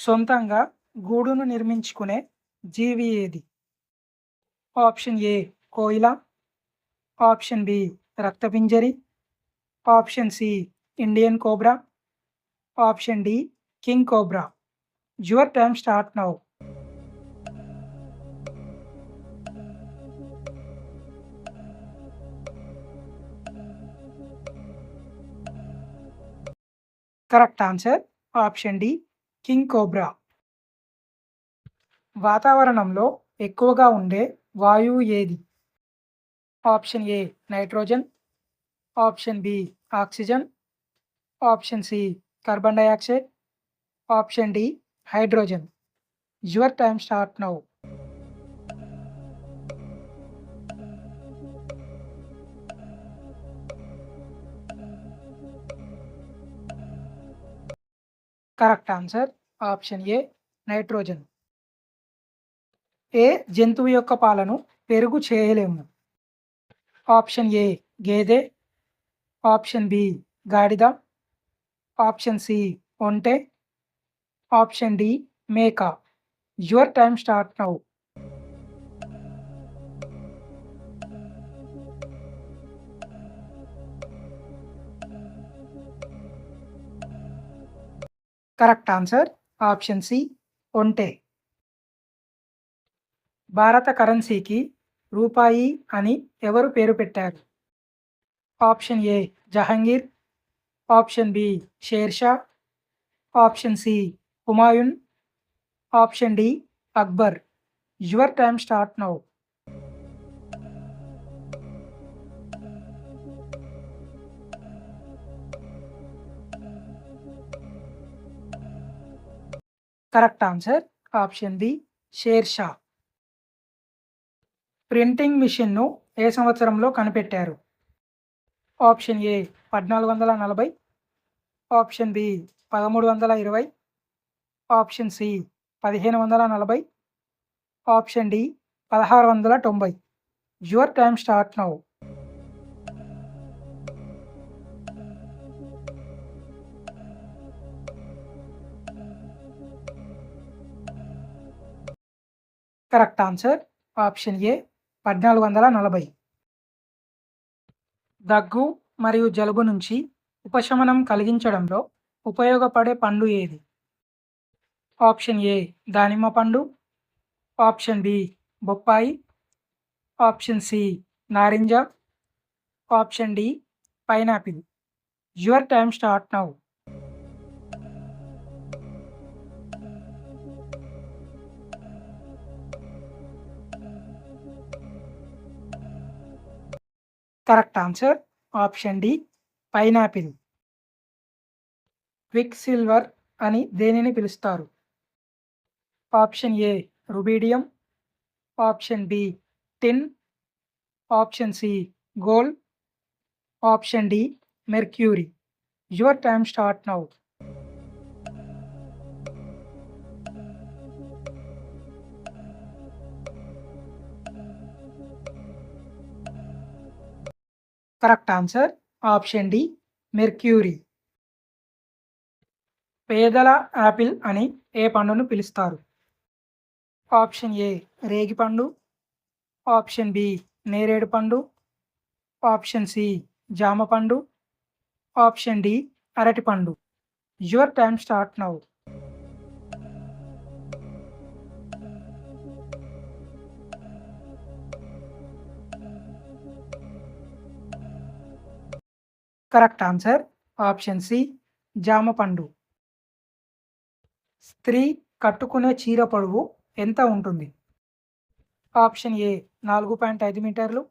సొంతంగా గూడును నిర్మించుకునే జీవి ఏది? Option A కోయిల, ఆప్షన్ బి రక్తపింజరి, option C Indian cobra, option D king cobra. Your time start now. Correct answer option D king cobra. వాతావరణంలో ఎక్కువగా ఉండే వాయువు ఏది? Option A nitrogen, option B oxygen, option C carbon dioxide, option D hydrogen. Your time start now. Correct answer option A nitrogen. ఏ జంతువు యొక్క పాలను పెరుగు చేయలేము? ఆప్షన్ ఏ గేదె, ఆప్షన్ బి గాడిద, ఆప్షన్ సి ఒంటె, ఆప్షన్ డి మేక. Your time start now. Correct answer option C ఒంటె. భారత కరెన్సీకి రూపాయి అని ఎవరు పేరు పెట్టారు? Option A Jahangir, option B Sher Shah, option C Humayun, option D Akbar. Your time start now. Correct answer option B Sher Shah. Printing మిషన్ను ఏ సంవత్సరంలో కనిపెట్టారు? Option A 1440, option B 1320, option C 1540, option D 1690. Your time start now. Correct answer option A 1440. దగ్గు మరియు జలుబు నుంచి ఉపశమనం కలిగించడంలో ఉపయోగపడే పండు ఏది? ఆప్షన్ ఏ దానిమ్మ పండు, ఆప్షన్ బి బొప్పాయి, ఆప్షన్ సి నారింజ, option D pineapple. Your time start now. Correct answer option D pineapple. Quick silver అని దేనిని పిలుస్తారు? Option A rubidium, option B tin, option C gold, option D mercury. Your time start now. Correct answer option D mercury. పేదల apple అని ఏ పండును పిలుస్తారు? Option A రేగిపండు, option B నేరేడు పండు, ఆప్షన్ సి జామ పండు, ఆప్షన్ డి అరటిపండు. Your time start now. Correct answer option C జామ పండు. స్త్రీ కట్టుకునే చీర పొడవు ఎంత ఉంటుంది? ఆప్షన్ ఏ 4.5 మీటర్లు,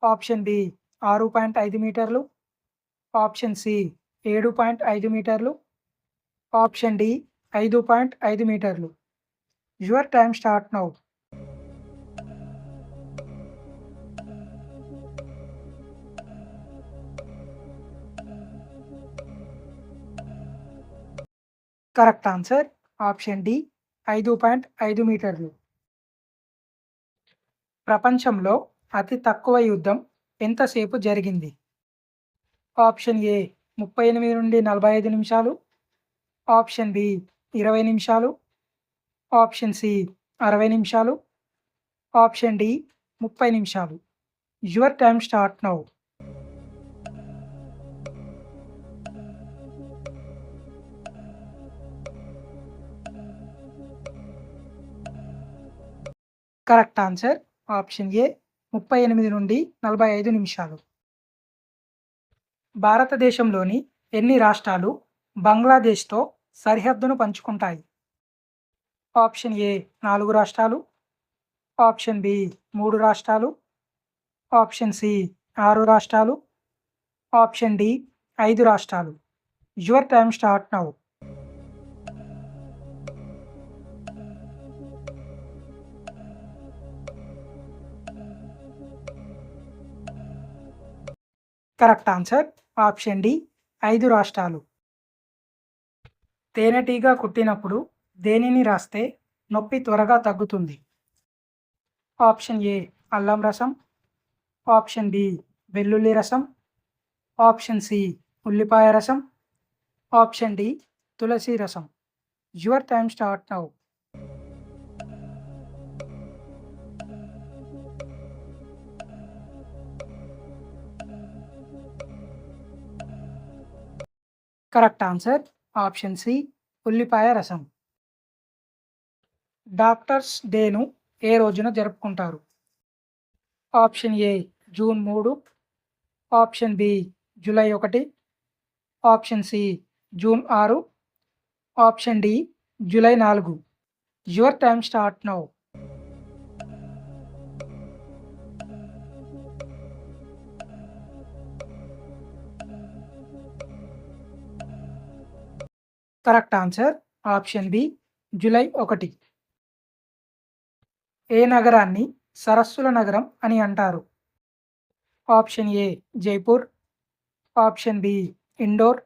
ఆప్షన్ బి 6.5 మీటర్లు, ఆప్షన్ సి 7.5 మీటర్లు, ఆప్షన్ డి 5.5 మీటర్లు. Your time start now. Correct answer option D 5.5 మీటర్లు. ప్రపంచంలో అతి తక్కువ యుద్ధం ఎంతసేపు జరిగింది? ఆప్షన్ ఏ 38 నుండి 45 నిమిషాలు, ఆప్షన్ బి 20 నిమిషాలు, ఆప్షన్ సి 60 నిమిషాలు, ఆప్షన్ డి 30 నిమిషాలు. Your time start now. Correct answer option ఏ 38 నుండి 45 నిమిషాలు. భారతదేశంలోని ఎన్ని రాష్ట్రాలు బంగ్లాదేశ్తో సరిహద్దును పంచుకుంటాయి? ఆప్షన్ ఏ 4 రాష్ట్రాలు, ఆప్షన్ బి 3 రాష్ట్రాలు, ఆప్షన్ సి 6 రాష్ట్రాలు, ఆప్షన్ డి 5 రాష్ట్రాలు. Your time start now. Correct answer option D 5 రాష్ట్రాలు. తేనెటీగ కుట్టినప్పుడు దేనిని రాస్తే నొప్పి త్వరగా తగ్గుతుంది? ఆప్షన్ ఏ అల్లం రసం, ఆప్షన్ బి వెల్లుల్లి రసం, ఆప్షన్ సి ఉల్లిపాయ రసం, ఆప్షన్ డి తులసి rasam. Your time start now. Correct answer option C ఉల్లిపాయ రసం. డాక్టర్స్ డేను ఏ రోజున జరుపుకుంటారు? Option A June 3, option B July 1, option C June 6, option D July 4. Your time start now. Correct answer option B July 1. ఏ నగరాన్ని సరస్సుల నగరం అని అంటారు? Option A Jaipur, option B Indore,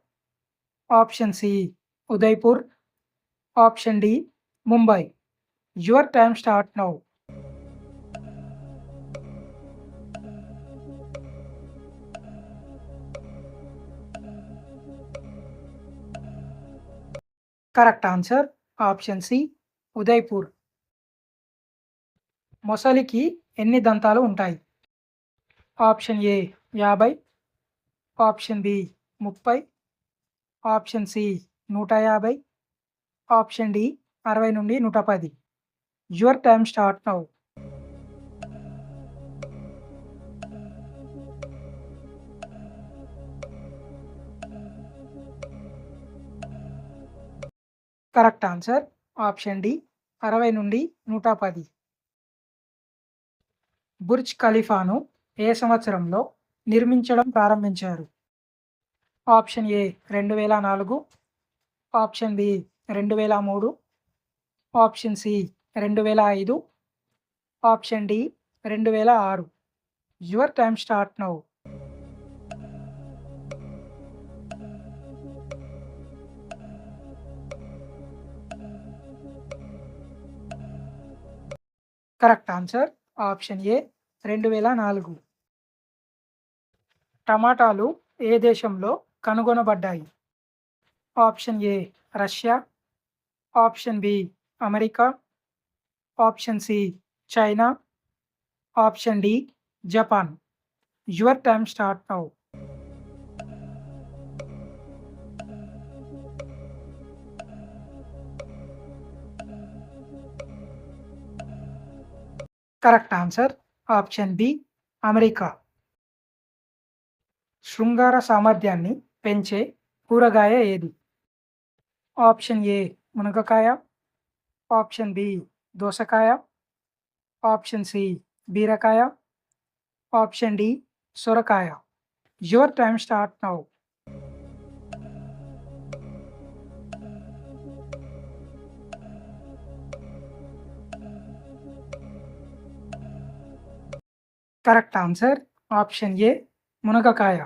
option C Udaipur, option D Mumbai. Your time start now. Correct answer option C Udaipur. మొసలికి ఎన్ని దంతాలు ఉంటాయి? Option A 50, option B 30, option C 150, option D 60 నుండి 110. Your time start now. Correct answer option D 60 నుండి 110. Burj ఖలీఫాను ఏ సంవత్సరంలో నిర్మించడం ప్రారంభించారు? Option A 2004, option B 2003, option C 2005, option D 2006. Your time start now. Correct answer option A 2004. టమాటాలు ఏ దేశంలో కనుగొనబడ్డాయి? Option A Russia, option B America, option C China, option D Japan. Your time start now. Correct answer option B America. శృంగార సామర్థ్యాన్ని పెంచే కూరగాయ ఏది? Option A మునగకాయ, ఆప్షన్ బి దోసకాయ, ఆప్షన్ సి బీరకాయ, ఆప్షన్ డి సొరకాయ. Your time start now. Correct answer option A మునగకాయ.